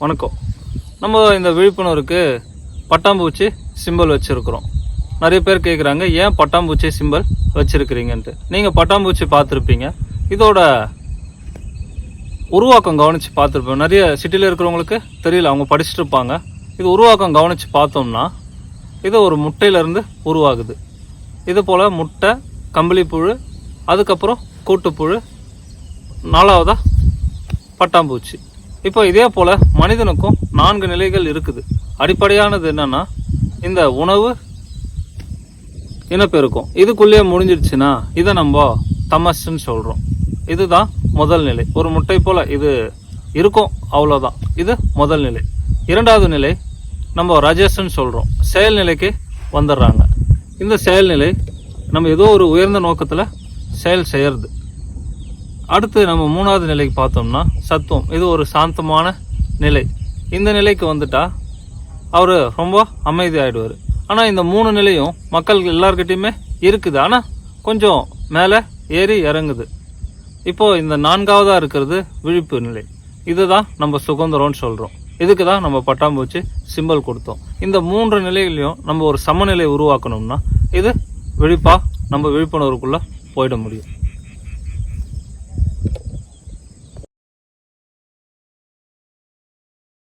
வணக்கம். நம்ம இந்த விழிப்புணர்வுக்கு பட்டாம்பூச்சி சிம்பிள் வச்சுருக்குறோம். நிறைய பேர் கேட்குறாங்க, ஏன் பட்டாம்பூச்சி சிம்பிள் வச்சுருக்கிறீங்கன்ட்டு. நீங்கள் பட்டாம்பூச்சி பார்த்துருப்பீங்க, இதோட உருவாக்கம் கவனித்து பார்த்துருப்போம். நிறைய சிட்டியில் இருக்கிறவங்களுக்கு தெரியல, அவங்க படிச்சுட்டு இருப்பாங்க. இது உருவாக்கம் கவனித்து பார்த்தோம்னா இது ஒரு முட்டையிலேருந்து உருவாகுது. இது போல் முட்டை, கம்பளிப்புழு, அதுக்கப்புறம் கூட்டுப்புழு, 4வதா பட்டாம்பூச்சி. இப்போ இதே போல் மனிதனுக்கும் 4 நிலைகள் இருக்குது. அடிப்படையானது என்னன்னா, இந்த உணவு, இனப்பெருக்கம் இதுக்குள்ளேயே முடிஞ்சிடுச்சுன்னா இதை நம்ம தமஸ்ன்னு சொல்கிறோம். இதுதான் முதல் நிலை. ஒரு முட்டை போல் இது இருக்கும், அவ்வளோதான். இது முதல் நிலை. 2வது நிலை நம்ம ரஜஸ்ன்னு சொல்கிறோம். செயல்நிலைக்கு வந்துடுறாங்க. இந்த செயல்நிலை நம்ம ஏதோ ஒரு உயர்ந்த நோக்கத்தில் செயல் செய்கிறது. அடுத்து நம்ம 3வது நிலைக்கு பார்த்தோம்னா சத்துவம். இது ஒரு சாந்தமான நிலை. இந்த நிலைக்கு வந்துட்டா அவர் ரொம்ப அமைதி ஆகிடுவார். ஆனால் இந்த 3 நிலையும் மக்கள் எல்லார்கிட்டையுமே இருக்குது, ஆனால் கொஞ்சம் மேலே ஏறி இறங்குது. இப்போது இந்த 4வதாக இருக்கிறது விழிப்பு நிலை. இதுதான் நம்ம சுதந்திரம்னு சொல்கிறோம். இதுக்கு தான் நம்ம பட்டாம்பூச்சி சிம்பிள் கொடுத்தோம். இந்த 3 நிலைகளையும் நம்ம ஒரு சமநிலை உருவாக்கணும்னா இது விழிப்பாக நம்ம விழிப்புணர்வுக்குள்ளே போயிட முடியும்.